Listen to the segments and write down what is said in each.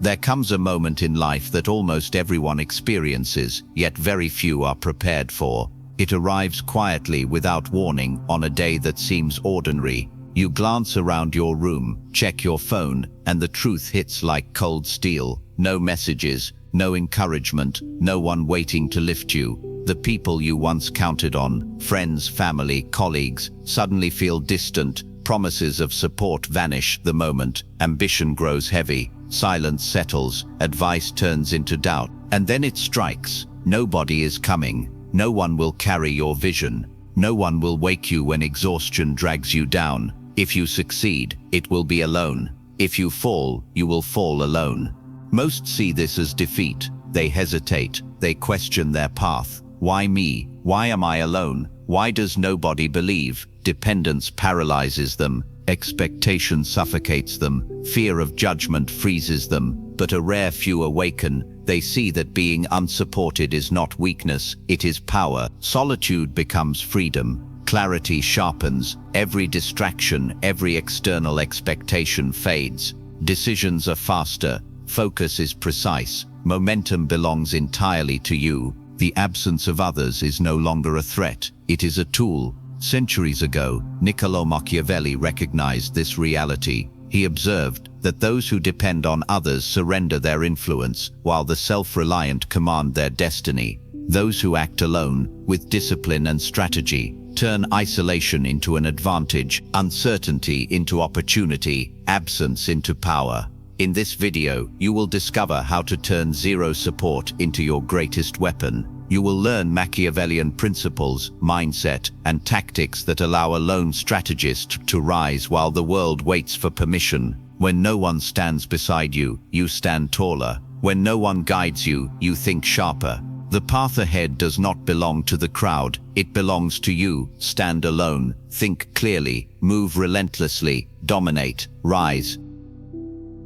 There comes a moment in life that almost everyone experiences, yet very few are prepared for. It arrives quietly, without warning, on a day that seems ordinary. You glance around your room, check your phone, and the truth hits like cold steel. No messages, no encouragement, no one waiting to lift you. The people you once counted on, friends, family, colleagues, suddenly feel distant. Promises of support vanish the moment. Ambition grows heavy. Silence settles. Advice turns into doubt. And then it strikes. Nobody is coming. No one will carry your vision. No one will wake you when exhaustion drags you down. If you succeed, it will be alone. If you fall, you will fall alone. Most see this as defeat. They hesitate. They question their path. Why me? Why am I alone? Why does nobody believe? Dependence paralyzes them. Expectation suffocates them. Fear of judgment freezes them. But a rare few awaken. They see that being unsupported is not weakness, it is power. Solitude becomes freedom. Clarity sharpens. Every distraction, every external expectation fades. Decisions are faster. Focus is precise. Momentum belongs entirely to you. The absence of others is no longer a threat. It is a tool. Centuries ago, Niccolo Machiavelli recognized this reality. He observed that those who depend on others surrender their influence, while the self-reliant command their destiny. Those who act alone, with discipline and strategy, turn isolation into an advantage, uncertainty into opportunity, absence into power. In this video, you will discover how to turn zero support into your greatest weapon. You will learn Machiavellian principles, mindset, and tactics that allow a lone strategist to rise while the world waits for permission. When no one stands beside you, you stand taller. When no one guides you, you think sharper. The path ahead does not belong to the crowd, it belongs to you. Stand alone, think clearly, move relentlessly, dominate, rise.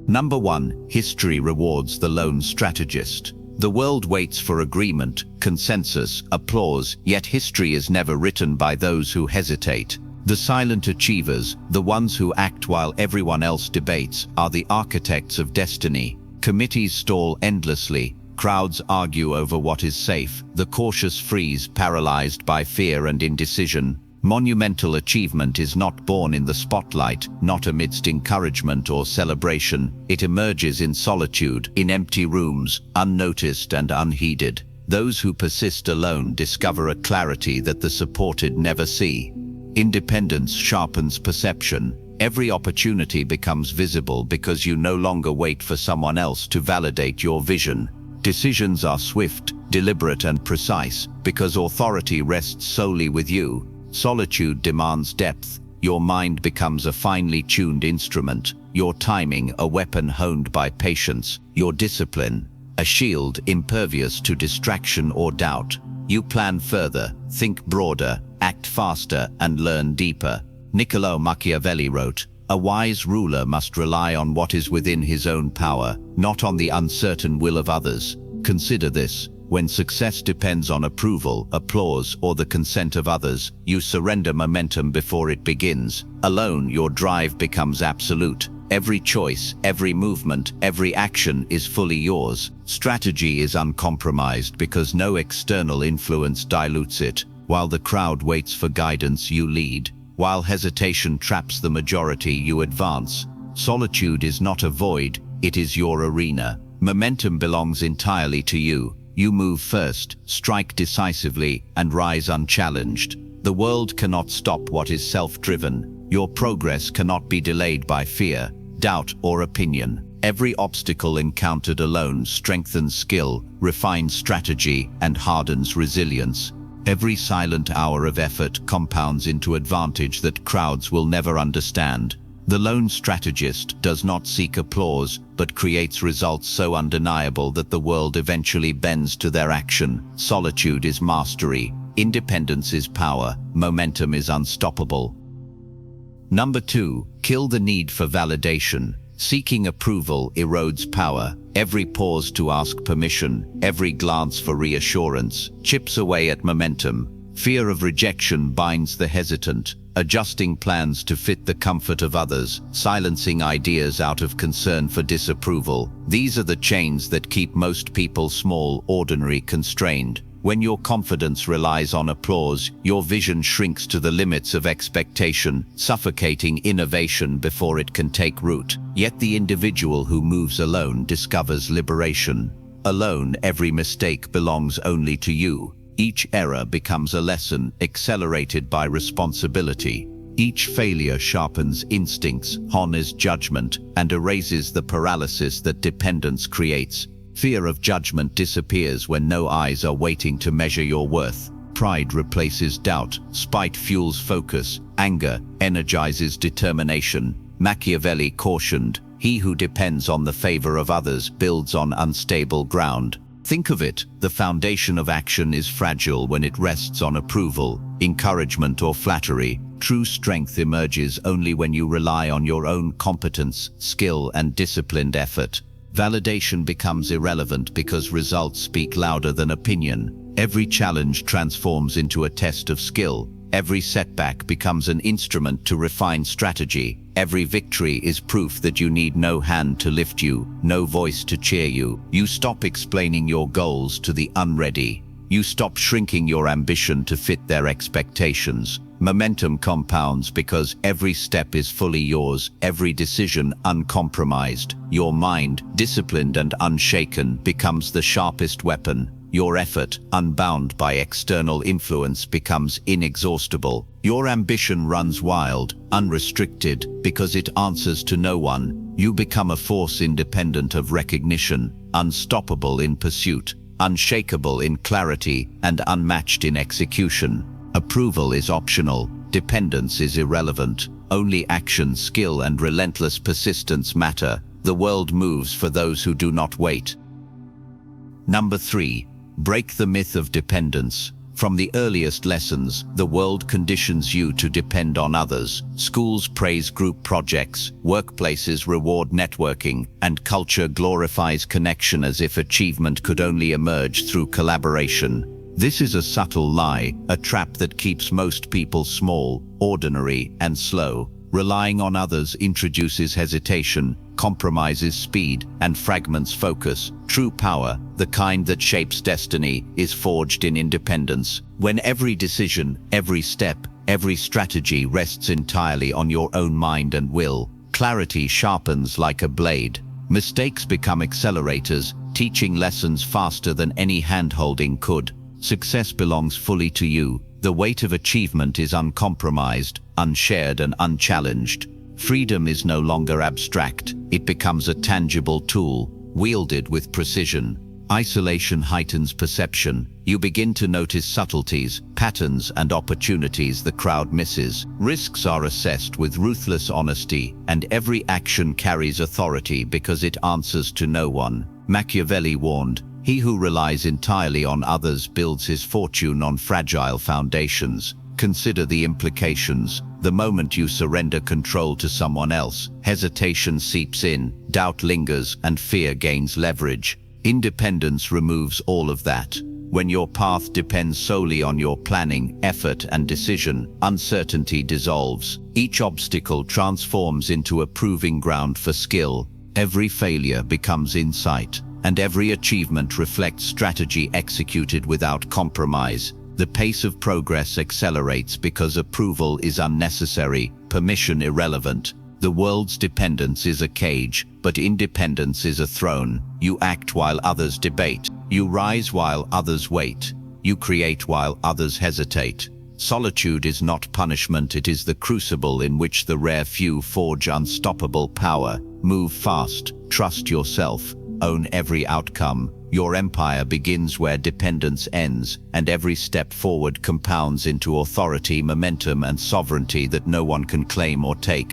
Number 1. History rewards the lone strategist. The world waits for agreement, consensus, applause, yet history is never written by those who hesitate. The silent achievers, the ones who act while everyone else debates, are the architects of destiny. Committees stall endlessly. Crowds argue over what is safe. The cautious freeze, paralyzed by fear and indecision. Monumental achievement is not born in the spotlight, not amidst encouragement or celebration. It emerges in solitude, in empty rooms, unnoticed and unheeded. Those who persist alone discover a clarity that the supported never see. Independence sharpens perception. Every opportunity becomes visible because you no longer wait for someone else to validate your vision. Decisions are swift, deliberate and precise, because authority rests solely with you. Solitude demands depth. Your mind becomes a finely tuned instrument, your timing a weapon honed by patience, your discipline a shield impervious to distraction or doubt. You plan further, think broader, act faster and learn deeper. Niccolo Machiavelli wrote, "A wise ruler must rely on what is within his own power, not on the uncertain will of others." Consider this. When success depends on approval, applause, or the consent of others, you surrender momentum before it begins. Alone, your drive becomes absolute. Every choice, every movement, every action is fully yours. Strategy is uncompromised because no external influence dilutes it. While the crowd waits for guidance, you lead. While hesitation traps the majority, you advance. Solitude is not a void, it is your arena. Momentum belongs entirely to you. You move first, strike decisively, and rise unchallenged. The world cannot stop what is self-driven. Your progress cannot be delayed by fear, doubt, or opinion. Every obstacle encountered alone strengthens skill, refines strategy, and hardens resilience. Every silent hour of effort compounds into advantage that crowds will never understand. The lone strategist does not seek applause, but creates results so undeniable that the world eventually bends to their action. Solitude is mastery. Independence is power. Momentum is unstoppable. Number 2. Kill the need for validation. Seeking approval erodes power. Every pause to ask permission, every glance for reassurance, chips away at momentum. Fear of rejection binds the hesitant. adjusting plans to fit the comfort of others, silencing ideas out of concern for disapproval. These are the chains that keep most people small, ordinary, constrained. When your confidence relies on applause, your vision shrinks to the limits of expectation, suffocating innovation before it can take root. Yet the individual who moves alone discovers liberation. Alone, every mistake belongs only to you. Each error becomes a lesson, accelerated by responsibility. Each failure sharpens instincts, honors judgment, and erases the paralysis that dependence creates. Fear of judgment disappears when no eyes are waiting to measure your worth. Pride replaces doubt, spite fuels focus, anger energizes determination. Machiavelli cautioned, "He who depends on the favor of others builds on unstable ground." Think of it, the foundation of action is fragile when it rests on approval, encouragement, or flattery. True strength emerges only when you rely on your own competence, skill, and disciplined effort. Validation becomes irrelevant because results speak louder than opinion. Every challenge transforms into a test of skill. Every setback becomes an instrument to refine strategy. Every victory is proof that you need no hand to lift you, no voice to cheer you. You stop explaining your goals to the unready. You stop shrinking your ambition to fit their expectations. Momentum compounds because every step is fully yours, every decision uncompromised. Your mind, disciplined and unshaken, becomes the sharpest weapon. Your effort, unbound by external influence, becomes inexhaustible. Your ambition runs wild, unrestricted, because it answers to no one. You become a force independent of recognition, unstoppable in pursuit, unshakable in clarity, and unmatched in execution. Approval is optional, dependence is irrelevant. Only action, skill, and relentless persistence matter. The world moves for those who do not wait. Number 3. Break the myth of dependence. From the earliest lessons, the world conditions you to depend on others. Schools praise group projects, workplaces reward networking, and culture glorifies connection as if achievement could only emerge through collaboration. This is a subtle lie, a trap that keeps most people small, ordinary, and slow. Relying on others introduces hesitation, compromises speed, and fragments focus. True power, the kind that shapes destiny, is forged in independence. When every decision, every step, every strategy rests entirely on your own mind and will, clarity sharpens like a blade. Mistakes become accelerators, teaching lessons faster than any hand-holding could. Success belongs fully to you. The weight of achievement is uncompromised, unshared, and unchallenged. Freedom is no longer abstract. It becomes a tangible tool, wielded with precision. Isolation heightens perception. You begin to notice subtleties, patterns, and opportunities the crowd misses. Risks are assessed with ruthless honesty, and every action carries authority because it answers to no one. Machiavelli warned, "He who relies entirely on others builds his fortune on fragile foundations." Consider the implications. The moment you surrender control to someone else, hesitation seeps in, doubt lingers, and fear gains leverage. Independence removes all of that. When your path depends solely on your planning, effort, and decision, uncertainty dissolves. Each obstacle transforms into a proving ground for skill. Every failure becomes insight, and every achievement reflects strategy executed without compromise. The pace of progress accelerates because approval is unnecessary, permission irrelevant. The world's dependence is a cage, but independence is a throne. You act while others debate. You rise while others wait. You create while others hesitate. Solitude is not punishment, it is the crucible in which the rare few forge unstoppable power. Move fast, trust yourself, own every outcome. Your empire begins where dependence ends, and every step forward compounds into authority, momentum, and sovereignty that no one can claim or take.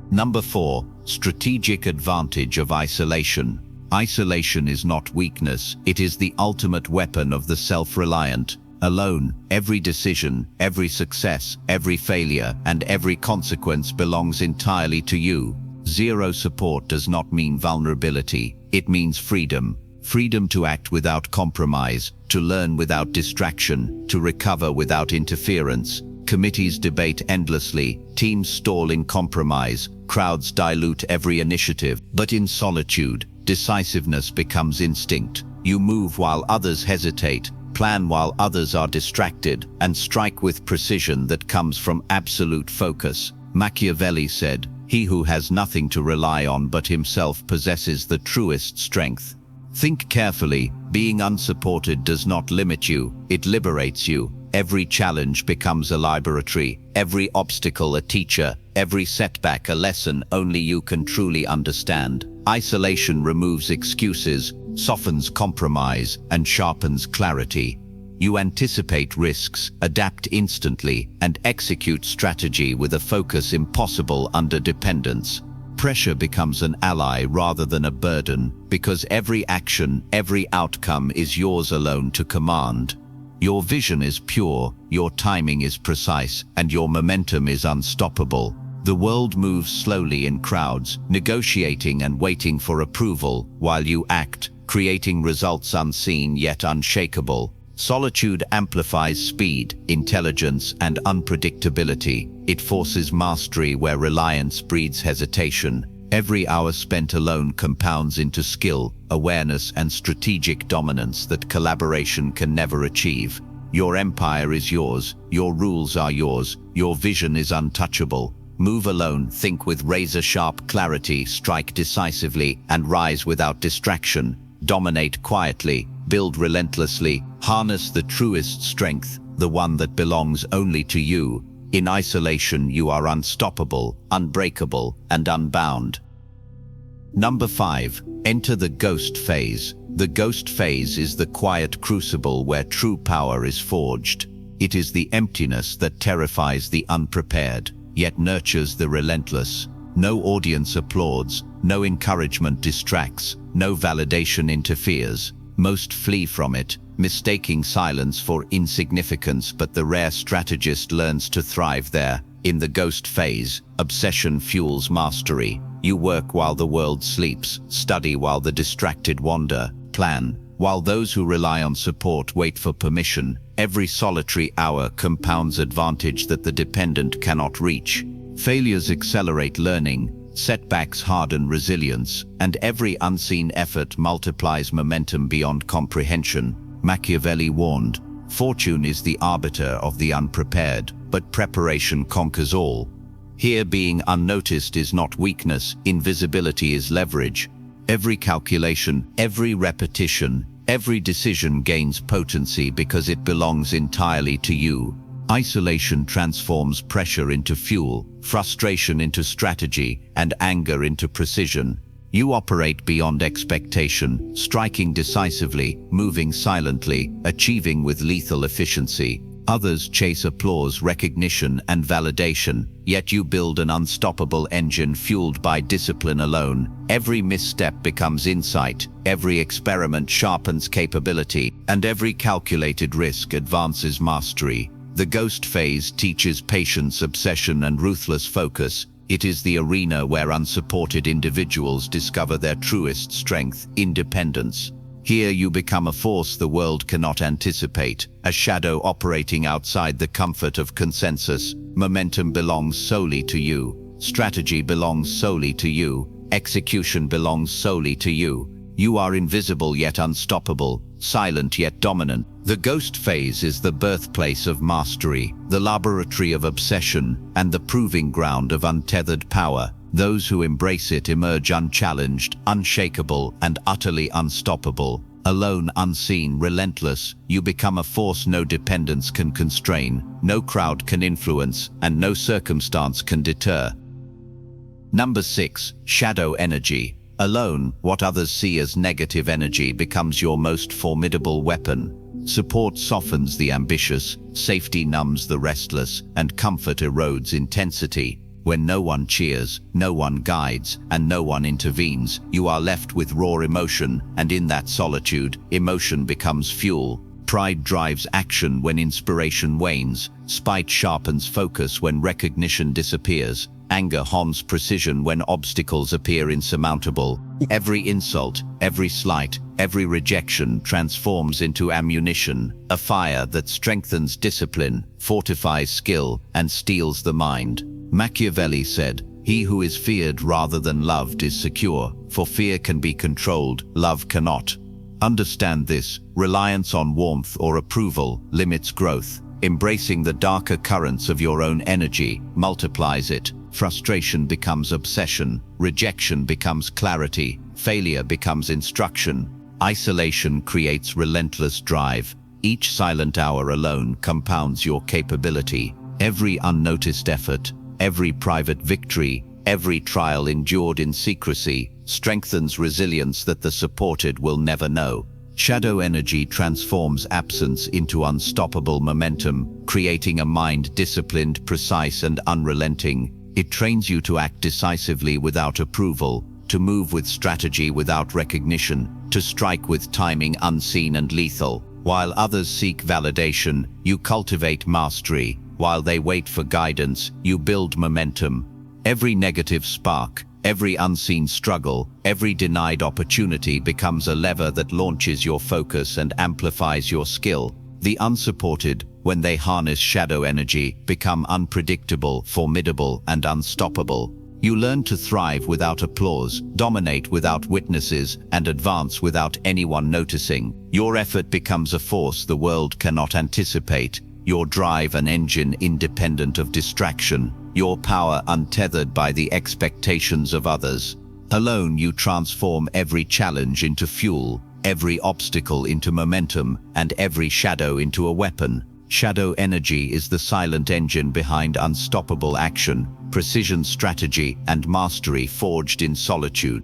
Number 4. Strategic advantage of isolation. Isolation is not weakness, it is the ultimate weapon of the self-reliant. Alone, every decision, every success, every failure, and every consequence belongs entirely to you. Zero support does not mean vulnerability, it means freedom. Freedom to act without compromise, to learn without distraction, to recover without interference. Committees debate endlessly, teams stall in compromise, crowds dilute every initiative. But in solitude, decisiveness becomes instinct. You move while others hesitate, plan while others are distracted, and strike with precision that comes from absolute focus. Machiavelli said, "He who has nothing to rely on but himself possesses the truest strength." Think carefully. Being unsupported does not limit you, it liberates you. Every challenge becomes a laboratory, every obstacle a teacher, every setback a lesson only you can truly understand. Isolation removes excuses, softens compromise, and sharpens clarity. You anticipate risks, adapt instantly, and execute strategy with a focus impossible under dependence. Pressure becomes an ally rather than a burden, because every action, every outcome is yours alone to command. Your vision is pure, your timing is precise, and your momentum is unstoppable. The world moves slowly in crowds, negotiating and waiting for approval, while you act, creating results unseen yet unshakable. Solitude amplifies speed, intelligence, and unpredictability. It forces mastery where reliance breeds hesitation. Every hour spent alone compounds into skill, awareness, and strategic dominance that collaboration can never achieve. Your empire is yours, your rules are yours, your vision is untouchable. Move alone, think with razor-sharp clarity, strike decisively, and rise without distraction. Dominate quietly, build relentlessly, harness the truest strength, the one that belongs only to you. In isolation, you are unstoppable, unbreakable, and unbound. Number 5. Enter the ghost phase. The ghost phase is the quiet crucible where true power is forged. It is the emptiness that terrifies the unprepared, yet nurtures the relentless. No audience applauds, no encouragement distracts, no validation interferes. Most flee from it, mistaking silence for insignificance, but the rare strategist learns to thrive there. In the ghost phase, obsession fuels mastery. You work while the world sleeps, study while the distracted wander, plan while those who rely on support wait for permission. Every solitary hour compounds advantage that the dependent cannot reach. Failures accelerate learning, setbacks harden resilience, and every unseen effort multiplies momentum beyond comprehension. Machiavelli warned, "Fortune is the arbiter of the unprepared, but preparation conquers all." Here, being unnoticed is not weakness, invisibility is leverage. Every calculation, every repetition, every decision gains potency because it belongs entirely to you. Isolation transforms pressure into fuel, frustration into strategy, and anger into precision. You operate beyond expectation, striking decisively, moving silently, achieving with lethal efficiency. Others chase applause, recognition, and validation, yet you build an unstoppable engine fueled by discipline alone. Every misstep becomes insight, every experiment sharpens capability, and every calculated risk advances mastery. The ghost phase teaches patience, obsession, and ruthless focus. It is the arena where unsupported individuals discover their truest strength, independence. Here you become a force the world cannot anticipate, a shadow operating outside the comfort of consensus. Momentum belongs solely to you. Strategy belongs solely to you. Execution belongs solely to you. You are invisible yet unstoppable, silent yet dominant. The ghost phase is the birthplace of mastery, the laboratory of obsession, and the proving ground of untethered power. Those who embrace it emerge unchallenged, unshakable, and utterly unstoppable. Alone, unseen, relentless, you become a force no dependence can constrain, no crowd can influence, and no circumstance can deter. Number 6. Shadow energy. Alone, what others see as negative energy becomes your most formidable weapon. Support softens the ambitious, safety numbs the restless, and comfort erodes intensity. When no one cheers, no one guides, and no one intervenes, you are left with raw emotion, and in that solitude, emotion becomes fuel. Pride drives action when inspiration wanes. Spite sharpens focus when recognition disappears. Anger hones precision when obstacles appear insurmountable. Every insult, every slight, Every rejection transforms into ammunition, a fire that strengthens discipline, fortifies skill, and steels the mind. Machiavelli said, "He who is feared rather than loved is secure, for fear can be controlled, love cannot." Understand this: reliance on warmth or approval limits growth. Embracing the darker currents of your own energy multiplies it. Frustration becomes obsession, rejection becomes clarity, failure becomes instruction. Isolation creates relentless drive. Each silent hour alone compounds your capability. Every unnoticed effort, every private victory, every trial endured in secrecy strengthens resilience that the supported will never know. Shadow energy transforms absence into unstoppable momentum, creating a mind disciplined, precise, and unrelenting. It trains you to act decisively without approval, to move with strategy without recognition, to strike with timing unseen and lethal. While others seek validation, you cultivate mastery. While they wait for guidance, you build momentum. Every negative spark, every unseen struggle, every denied opportunity becomes a lever that launches your focus and amplifies your skill. The unsupported, when they harness shadow energy, become unpredictable, formidable, and unstoppable. You learn to thrive without applause, dominate without witnesses, and advance without anyone noticing. Your effort becomes a force the world cannot anticipate, your drive an engine independent of distraction, your power untethered by the expectations of others. Alone you transform every challenge into fuel, every obstacle into momentum, and every shadow into a weapon. Shadow energy is the silent engine behind unstoppable action, precision strategy, and mastery forged in solitude.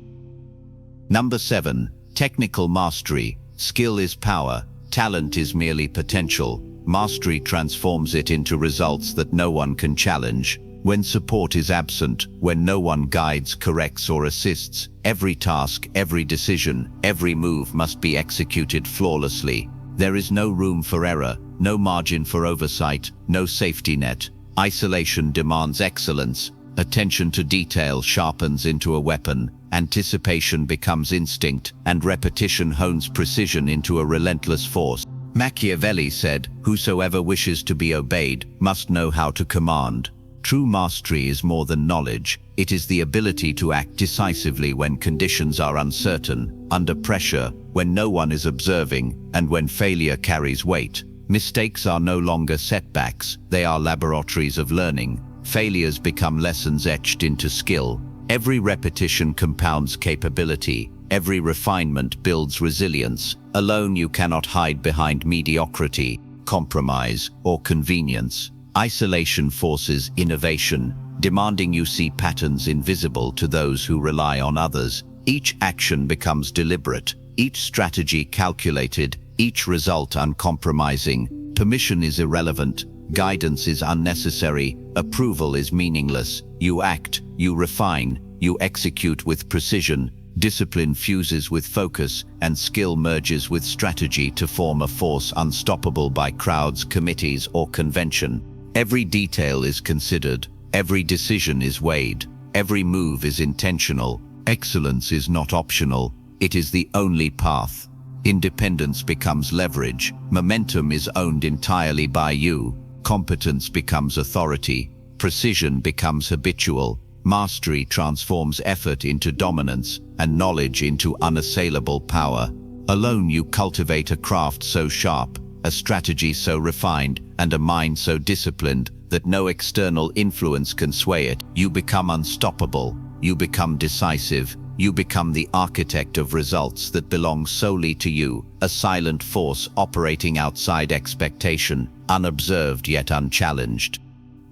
Number 7. Technical mastery. Skill is power, talent is merely potential. Mastery transforms it into results that no one can challenge. When support is absent, when no one guides, corrects, or assists, every task, every decision, every move must be executed flawlessly. There is no room for error, no margin for oversight, no safety net. Isolation demands excellence. Attention to detail sharpens into a weapon. Anticipation becomes instinct, and repetition hones precision into a relentless force. Machiavelli said, "Whosoever wishes to be obeyed must know how to command." True mastery is more than knowledge. It is the ability to act decisively when conditions are uncertain, under pressure, when no one is observing, and when failure carries weight. Mistakes are no longer setbacks, they are laboratories of learning. Failures become lessons etched into skill. Every repetition compounds capability. Every refinement builds resilience. Alone you cannot hide behind mediocrity, compromise, or convenience. Isolation forces innovation, demanding you see patterns invisible to those who rely on others. Each action becomes deliberate, each strategy calculated, each result uncompromising. Permission is irrelevant, guidance is unnecessary, approval is meaningless. You act, you refine, you execute with precision. Discipline fuses with focus, and skill merges with strategy to form a force unstoppable by crowds, committees, or convention. Every detail is considered, every decision is weighed, every move is intentional. Excellence is not optional, it is the only path. Independence becomes leverage, momentum is owned entirely by you, competence becomes authority, precision becomes habitual, mastery transforms effort into dominance, and knowledge into unassailable power. Alone you cultivate a craft so sharp, a strategy so refined, and a mind so disciplined that no external influence can sway it. You become unstoppable, you become decisive, you become the architect of results that belong solely to you, a silent force operating outside expectation, unobserved yet unchallenged.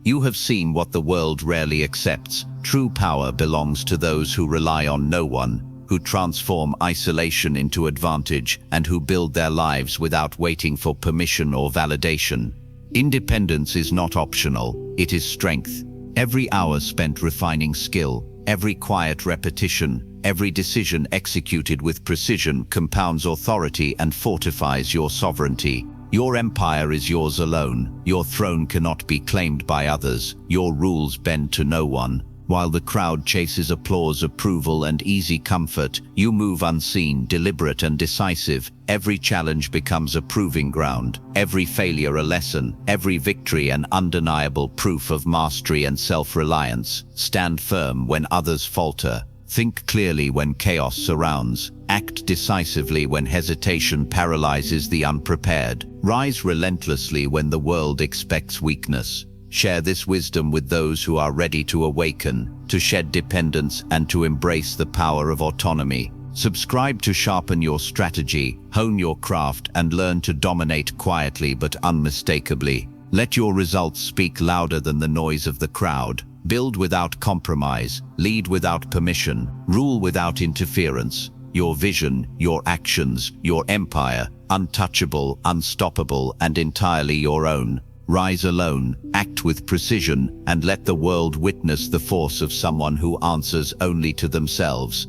You have seen what the world rarely accepts. True power belongs to those who rely on no one, who transform isolation into advantage, and who build their lives without waiting for permission or validation. Independence is not optional, it is strength. Every hour spent refining skill, every quiet repetition, every decision executed with precision compounds authority and fortifies your sovereignty. Your empire is yours alone. Your throne cannot be claimed by others. Your rules bend to no one. While the crowd chases applause, approval, and easy comfort, you move unseen, deliberate, and decisive. Every challenge becomes a proving ground, every failure a lesson, every victory an undeniable proof of mastery and self-reliance. Stand firm when others falter. Think clearly when chaos surrounds. Act decisively when hesitation paralyzes the unprepared. Rise relentlessly when the world expects weakness. Share this wisdom with those who are ready to awaken, to shed dependence, and to embrace the power of autonomy. Subscribe to sharpen your strategy, hone your craft, and learn to dominate quietly but unmistakably. Let your results speak louder than the noise of the crowd. Build without compromise, lead without permission, rule without interference. Your vision, your actions, your empire, untouchable, unstoppable, and entirely your own. Rise alone, act with precision, and let the world witness the force of someone who answers only to themselves.